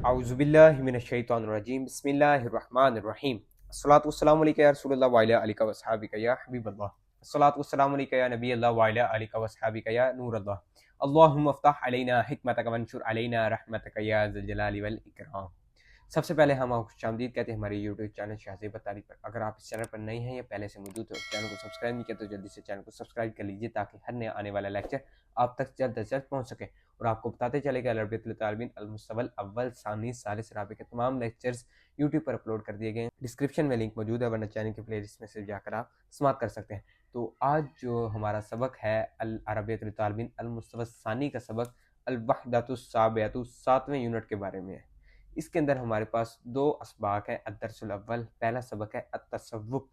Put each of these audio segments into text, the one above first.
अऊज़ुबिल्लाहि मिनश्शैतानिर्रजीम बिस्मिल्लाहिर्रहमानिर्रहीम अस्सलातु वस्सलामु अलैका या रसूलल्लाह व अला आलिका व अस्हाबिका या हबीबल्लाह अस्सलातु वस्सलामु अलैका या नबीयल्लाह व अला आलिका व अस्हाबिका या नूरल्लाह अल्लाहुम्मा अफ्तह अलैना हिकमतक वंशुर अलैना रहमतक या ज़ल जलाली वल इकराम। सबसे पहले हम आपको खुशामदीद कहते हैं हमारे यूट्यूब चैनल शाहज़ेब तारीख पर। अगर आप इस चैनल पर नए हैं या पहले से मौजूद हो, चैनल को सब्सक्राइब नहीं किया तो जल्दी से चैनल को सब्सक्राइब कर लीजिए ताकि हर नया आने वाला लेक्चर आप तक जल्द से जल्द पहुंच सके। और आपको बताते चले कि अल-रबीअतुल तालिबीन अल-मुस्तवल अव्वल सानी सालिस राबे के तमाम लेक्चर्स यूट्यूब पर अपलोड कर दिए गए हैं। डिस्क्रिप्शन में लिंक मौजूद है, वरना चैनल की प्लेलिस्ट में से जाकर आप समाप्त कर सकते हैं। तो आज जो हमारा सबक है अल-रबीअतुल तालिबीन अल-मुस्तवल सानी का सबक अल-वहदतुस साबिअतु 7वें यूनिट के बारे में है। इसके अंदर हमारे पास दो असबाक है। अद-दर्सुल अव्वल पहला सबक है अत-तसव्वुक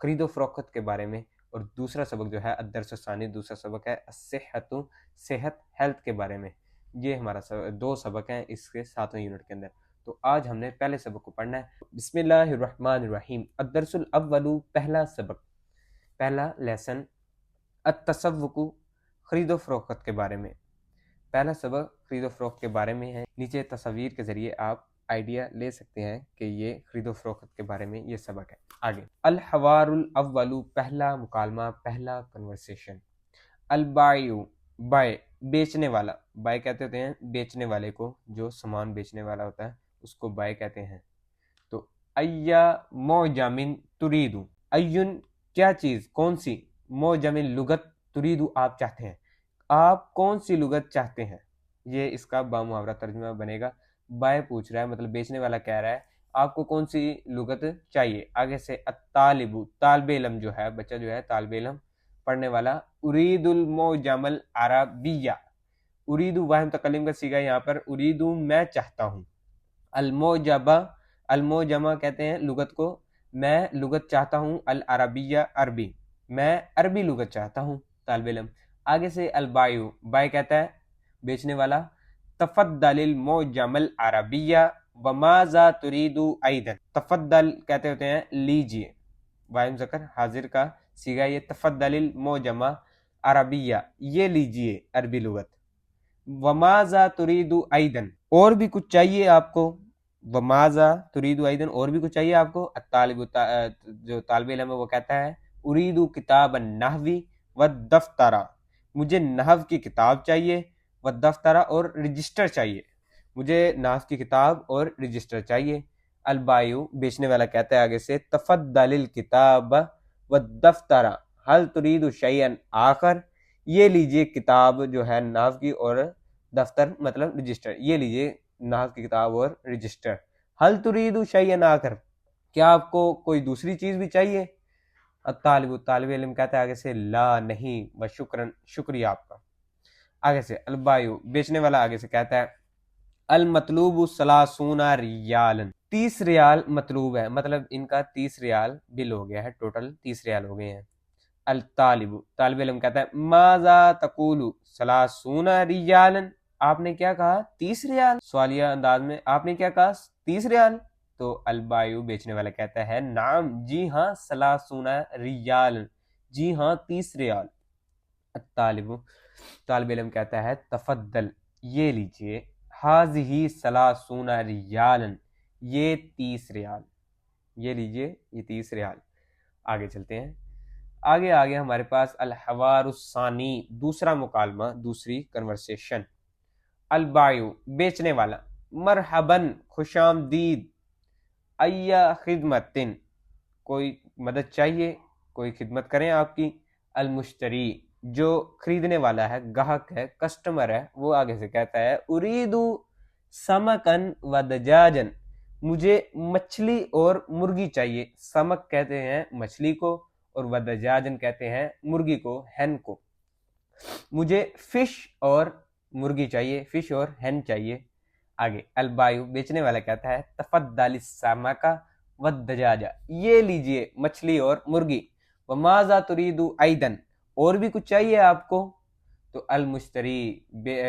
खरीदो फरोख्त के बारे में, और दूसरा सबक जो है अद-दर्सुस सानी दूसरा सबक है अस्सिहतु सेहत हेल्थ के बारे में। ये हमारा दो सबक हैं इसके 7वें यूनिट के अंदर। तो आज हमने पहले सबक को पढ़ना है। बिस्मिल्लाहिर्रहमानिर्रहीम। अद-दर्सुल अव्वलु पहला सबक पहला लेसन अत-तसव्वुक खरीदो फरोख्त के बारे में। पहला सबक खरीदो फरोख्त के बारे में है। नीचे तस्वीर के ज़रिए आप आइडिया ले सकते हैं कि ये खरीदो फरोख्त के बारे में ये सबक है। आगे अल-हवारुल अव्वलु पहला मुकालमा पहला कन्वर्सेशन। अल-बायु बाय बेचने वाला, बाय कहते होते हैं बेचने वाले को, जो सामान बेचने वाला होता है उसको बाय कहते हैं। तो अय्या मोजामिन तुरीदु, अय्युन क्या चीज़ कौन सी, मोजामिन लुगत तुरीदु आप चाहते हैं, आप कौन सी लुगत चाहते हैं। ये इसका बामुहावरा तर्जुमा बनेगा। बाय पूछ रहा है मतलब बेचने वाला कह रहा है आपको कौन सी लुगत चाहिए। आगे से अत्तालिबु तालिबे इल्म जो है बच्चा जो है तालिबे इल्म पढ़ने वाला। उरीदुल मोजमल अरबिया, उरीदु वाहिम तकल्लुम का सीगा यहाँ पर, उरीदु मैं चाहता हूँ। अलमोजबा अलमोजमा कहते हैं लुगत को, मैं लुगत चाहता हूँ। अल अरबिया अरबी, मैं अरबी लुगत चाहता हूँ तालिबे इल्म। आगे से अलबायु बाय कहता है बेचने वाला। तफद्दलिल मोजमल अरबिया वमाजा तुरीदु ऐदन, तफद्दल कहते होते हैं लीजिए, वाहिम ज़कर हाजिर का सीगा ये तफद्दलिल मोजमा अरबिया ये लीजिए अरबी लुगत। वमाजा तुरीदु ऐदन और भी कुछ चाहिए आपको, वमाजा तुरीदु ऐदन और भी कुछ चाहिए आपको। अत्तालिबु जो तालिबे इल्म है वो कहता है उरीदु किताबन नहवी व दफ्तरा, मुझे नहव की किताब चाहिए, व दफ्तरा और रजिस्टर चाहिए, मुझे नहव की किताब और रजिस्टर चाहिए। अलबायु बेचने वाला कहता है आगे से तफद्दलिल किताब व दफ्तरा हल तुरीदु शैयन आखर, ये लीजिए किताब जो है नहव की और दफ्तर मतलब रजिस्टर, ये लीजिए नहव की किताब और रजिस्टर। हल तुरीदु शैयन आखर, क्या आपको कोई दूसरी चीज़ भी चाहिए। अत्तालिबु तालिबे इल्म कहता है आगे से ला नहीं व शुक्रन शुक्रिया आपका। आगे से अलबायु बेचने वाला आगे से कहता है अल मतलूबु सलासूना रियालन, 30 रियाल मतलूब है, मतलब इनका 30 रियाल बिल हो गया है, टोटल 30 रियाल हो गए हैं। अल तालिबु तालिबे इल्म कहता है माजा तकूलु सलासूना रियालन, आपने क्या कहा 30 रियाल, सवालिया अंदाज में आपने क्या कहा 30 रियाल। तो अलबायु बेचने वाला कहता है नाम जी हाँ सलासूना रियाल, जी हाँ 30 रियाल। तालिबु तालिबे इल्म कहता है तफद्दल ये लीजिए, हाज़िही सलासूना रियालन ये 30 रियाल, ये लीजिए ये 30 रियाल। आगे चलते हैं। आगे हमारे पास अल हवारुस्सानी दूसरा मुकालमा दूसरी कन्वर्सेशन। अलबायु बेचने वाला मरहबन खुशामदीद, अय्या खिदमतिन कोई मदद चाहिए, कोई खिदमत करें आपकी। अलमुश्तरी जो खरीदने वाला है गाहक है कस्टमर है वो आगे से कहता है उरीदु समकन व दजाजन, मुझे मछली और मुर्गी चाहिए। समक कहते हैं मछली को और व दजाजन कहते हैं मुर्गी को, हैन को। मुझे फिश और मुर्गी चाहिए, फिश और हैन चाहिए। आगे अलबायु बेचने वाला कहता है तफद्दलिस समका व दजाजा, ये लीजिए मछली और मुर्गी। वमाजा तुरीदु ऐदन और भी कुछ चाहिए आपको। तो अल मुश्तरी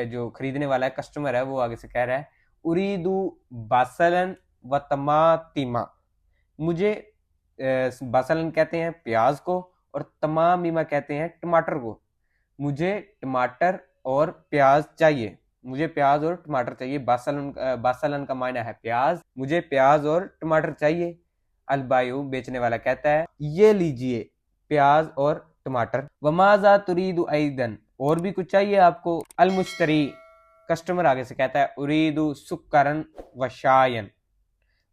जो खरीदने वाला है कस्टमर है वो आगे से कह रहा है उरीदु बासलन व तमातिमा, मुझे बासलन कहते हैं प्याज को और तमामिमा कहते हैं टमाटर को, मुझे टमाटर और प्याज चाहिए, مجھے پیاز اور ٹماٹر چاہیے. باسلن کا معنی ہے پیاز. مجھے پیاز اور ٹماٹر چاہیے. البائیو بیچنے والا کہتا ہے یہ لیجئے پیاز اور ٹماٹر. وماذا تريد ايضا اور بھی کچھ چاہیے آپ کو. المشتری کسٹمر آگے سے کہتا ہے اريد سکرن و شاین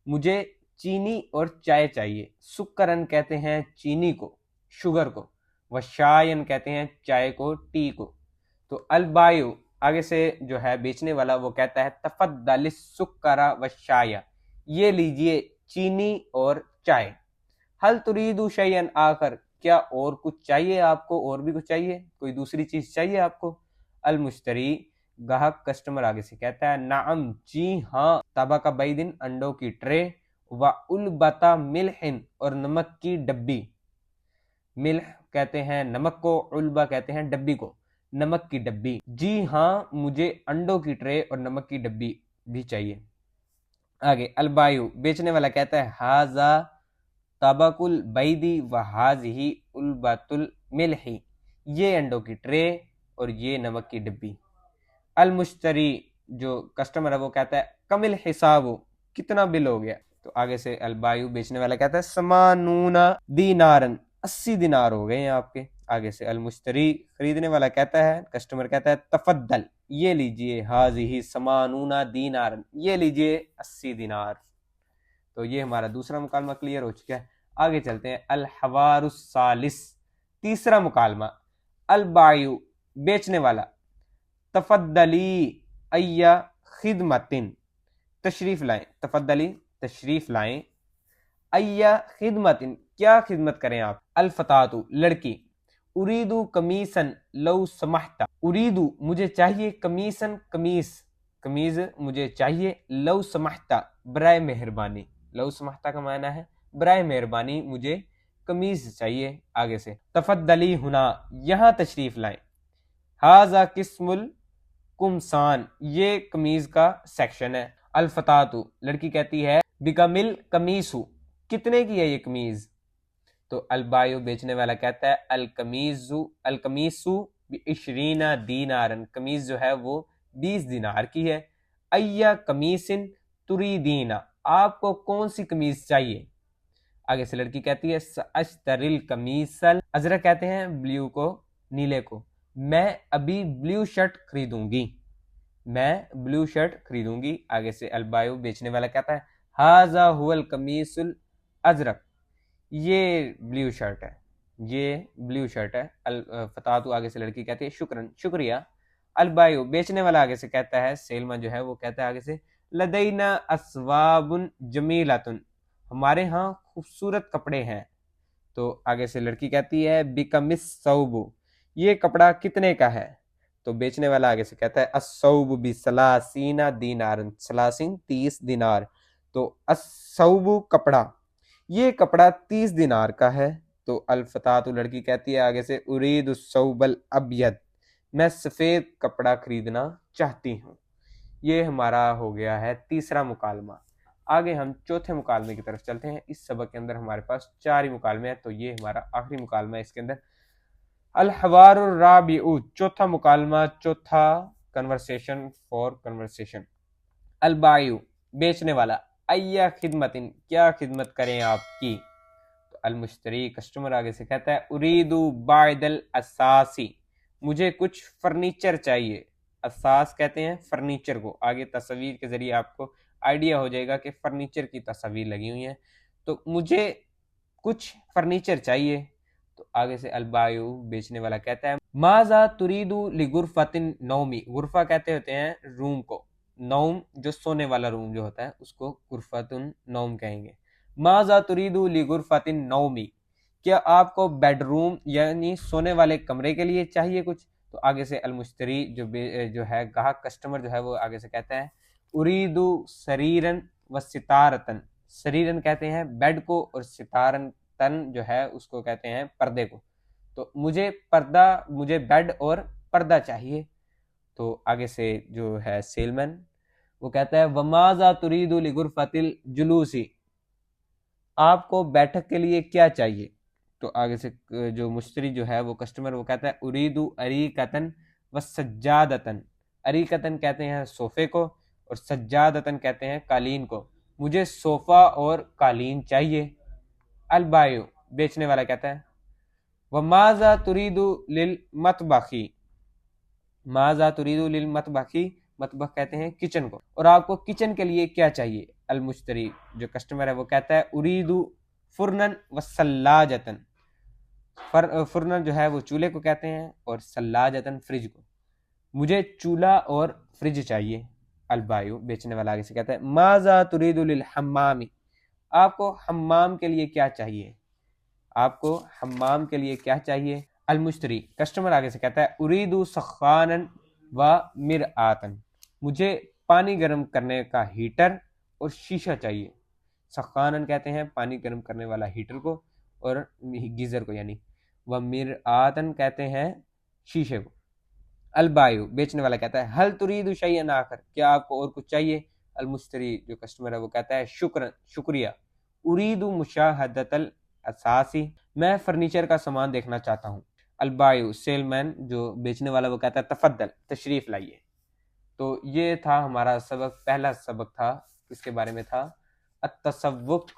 مجھے چینی اور چائے چاہیے. سکرن کہتے ہیں چینی کو، شوگر کو، و شاین کہتے ہیں چائے کو، ٹی کو. تو البائیو آگے سے جو ہے بیچنے والا وہ کہتا ہے تفضل السکر و شایا یہ لیجئے چینی اور چائے. حل تريد شیئا آخر کیا اور کچھ چاہیے آپ کو، اور بھی کچھ چاہیے، کوئی دوسری چیز چاہیے آپ کو. المشتری گاہک کسٹمر آگے سے کہتا ہے نعم جی ہاں طبق بیدن انڈوں کی ٹرے و علبتا ملحن اور نمک کی ڈبی. ملح کہتے ہیں نمک کو، علبہ کہتے ہیں ڈبی کو، نمک کی ڈبی. جی ہاں مجھے انڈوں کی ٹرے اور نمک کی ڈبی بھی چاہیے. آگے البائیو بیچنے والا کہتا ہے ہاذا طبق البیدی و ہاذہ علبۃ الملح یہ انڈوں کی ٹرے اور یہ نمک کی ڈبی. المشتری جو کسٹمر ہے وہ کہتا ہے کم الحساب کتنا بل ہو گیا. تو آگے سے البائیو بیچنے والا کہتا ہے 80 دینارن 80 دینار ہو گئے ہیں آپ کے. آگے سے المشتری خریدنے والا کہتا ہے، کسٹمر کہتا ہے تفضل یہ لیجئے ہاذہ 80 دینارن یہ لیجئے 80 دینار. تو یہ ہمارا دوسرا مکالمہ کلیئر ہو چکا ہے. آگے چلتے ہیں الحوار الثالث تیسرا مکالمہ. البائیو بیچنے والا تفضلی ای خدمتن تشریف لائیں. تفضلی تشریف لائیں. ای خدمتن کیا خدمت کریں آپ. الفتاتو لڑکی. اریدو کمیسن لو سمحتا اریدو مجھے چاہیے کمیسن قمیض مجھے چاہیے. لو سمحتا برائے مہربانی. لو سمحتا کا معنی ہے برائے مہربانی مجھے قمیض چاہیے. آگے سے تفضلی ہنا یہاں تشریف لائیں. ہاذا قسم القمصان یہ قمیض کا سیکشن ہے. الفتاتو لڑکی کہتی ہے بکمل قمیصو کتنے کی ہے یہ قمیض. تو البائیو بیچنے والا کہتا ہے القمیصو ب20 دینارن قمیض جو ہے وہ 20 دینار کی ہے. ایا قمیصن تریدین آپ کو کون سی قمیض چاہیے. آگے سے لڑکی کہتی ہے ساشتری القمیص الازرق کہتے ہیں بلیو کو، نیلے کو. میں ابھی بلیو شرٹ خریدوں گی. میں بلیو شرٹ خریدوں گی. آگے سے البائیو بیچنے والا کہتا ہے ھذا هو القمیص الازرق یہ بلیو شرٹ ہے، یہ بلیو شرٹ ہے. الفتاتو آگے سے لڑکی کہتی ہے شکرن شکریہ. البائیو بیچنے والا آگے سے کہتا ہے سیلمن جو ہے وہ کہتا ہے آگے سے لدینا اسواب جمیلۃ ہمارے ہاں خوبصورت کپڑے ہیں. تو آگے سے لڑکی کہتی ہے بکم الثوب یہ کپڑا کتنے کا ہے. تو بیچنے والا آگے سے کہتا ہے الثوب ب30 دینار 30 دینار. تو الثوب کپڑا یہ کپڑا 30 دینار کا ہے. تو الفتاتو لڑکی کہتی ہے آگے سے ارید الثوب الابیض میں سفید کپڑا خریدنا چاہتی ہوں. یہ ہمارا ہو گیا ہے تیسرا مکالمہ. آگے ہم چوتھے مکالمے کی طرف چلتے ہیں. اس سبق کے اندر ہمارے پاس 4 ہی مکالمے ہیں، تو یہ ہمارا آخری مکالمہ ہے اس کے اندر. الحوار الرابع چوتھا مکالمہ، چوتھا کنورسیشن فور کنورسیشن. البائیو بیچنے والا ایا خدمتن کیا خدمت کریں آپ کی. تو المشتری کسٹمر آگے سے کہتا ہے اریدو بعد الاساسی مجھے کچھ فرنیچر چاہیے. اساس کہتے ہیں فرنیچر کو. آگے تصویر کے ذریعے آپ کو آئیڈیا ہو جائے گا کہ فرنیچر کی تصویر لگی ہوئی ہیں. تو مجھے کچھ فرنیچر چاہیے. تو آگے سے البائیو بیچنے والا کہتا ہے ماذا تریدو لغرفۃ نومی غرفہ کہتے ہوتے ہیں روم کو، نوم جو سونے والا روم جو ہوتا ہے اس کو غرفۃ نوم کہیں گے. ماذا تریدو لغرفۃ نومی کیا آپ کو بیڈ روم یعنی سونے والے کمرے کے لیے چاہیے کچھ. تو آگے سے المشتری جو ہے گاہک کسٹمر جو ہے وہ آگے سے کہتا ہے اریدو سریرن و ستارتن. سریرن کہتے ہیں بیڈ کو اور ستارن تن جو ہے اس کو کہتے ہیں پردے کو. تو مجھے بیڈ اور پردہ چاہیے. تو آگے سے جو ہے سیلمن وہ کہتا ہے وماذا تريد لغرفۃ الجلوس آپ کو بیٹھک کے لیے کیا چاہیے. تو آگے سے جو مشتری جو ہے وہ کسٹمر وہ کہتا ہے اریدو اریکۃ وسجادۃ अरीकतन कहते हैं सोफे को, और सज्जादतन कहते हैं कालीन को। मुझे सोफा और कालीन चाहिए। अलबायु बेचने वाला कहता है वमाजा तुरीदु लिल मतबखी, माजा तुरीदु लिल मतबखी, मतबख कहते हैं किचन को, और आपको किचन के लिए क्या चाहिए। अलमुश्तरी जो कस्टमर है वो कहता है उरीदु फुरनन व सल्लाजतन, फुरनन जो है वो चूल्हे को कहते हैं, और सल्लाजतन फ्रिज को। मुझे चूल्हा और फ्रिज चाहिए। अलबायु बेचने वाला आगे से कहता है माजा तुरीदु लिल हम्मामी, आपको हम्माम के लिए क्या चाहिए, आपको हम्माम के लिए क्या चाहिए। अलमुश्तरी कस्टमर आगे से कहता है उरीदु सखानन व मिरआतन, मुझे पानी गर्म करने का हीटर और शीशा चाहिए। सखानन कहते हैं पानी गर्म करने वाला हीटर को और गीज़र को यानी, व मिरआतन कहते हैं शीशे को। अलबायु बेचने वाला कहता है हल तुरीदु शैयन आखर, क्या आपको और कुछ चाहिए। अलमुश्तरी जो कस्टमर है वो कहता है शुक्रिया। उरीदु मुशाहदतल असासी, मैं फर्नीचर का सामान देखना चाहता हूँ। अलबायु सेलमैन जो बेचने वाला वो कहता है तफद्दल तशरीफ लाइए। तो ये था हमारा सबक, पहला सबक था, इसके बारे में था अत्तसव्वुक,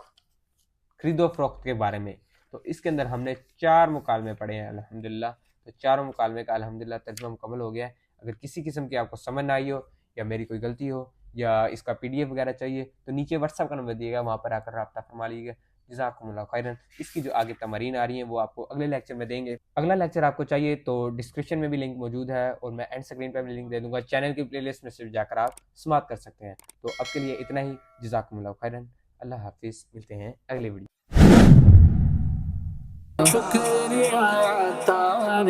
खरीदो फरोख्त के बारे में। तो इसके अंदर हमने 4 मुकालमे पढ़े हैं अल्हम्दुलिल्लाह। तो चारों मुकालमे का अल्हम्दुलिल्लाह तर्जुमा मुकम्मल हो गया है। अगर किसी किस्म की आपको समझ ना आई हो, या मेरी कोई गलती हो, या इसका PDF वगैरह चाहिए, तो नीचे व्हाट्सएप का नंबर दिएगा, वहाँ पर आकर रब्ता फरमा लीजिएगा। जज़ाकुमुल्लाह खैरन। इसकी जो आगे तमरीन आ रही हैं वो आपको अगले लेक्चर में देंगे। अगला लेक्चर आपको चाहिए तो डिस्क्रिप्शन में भी लिंक मौजूद है, और मैं एंड स्क्रीन पर भी लिंक दे दूंगा। चैनल की प्लेलिस्ट में सिर्फ जाकर आप समाअत कर सकते हैं। तो अब के लिए इतना ही। जज़ाकुमुल्लाह खैरन। अल्लाह हाफिज़। मिलते हैं अगले वीडियो।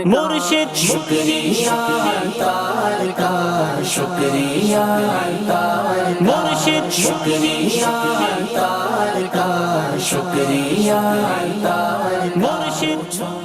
मुर्शिद शुक्रिया तार का, शुक्रिया मुर्शिद शुक्रिया तार का, शुक्रिया मुर्शिद।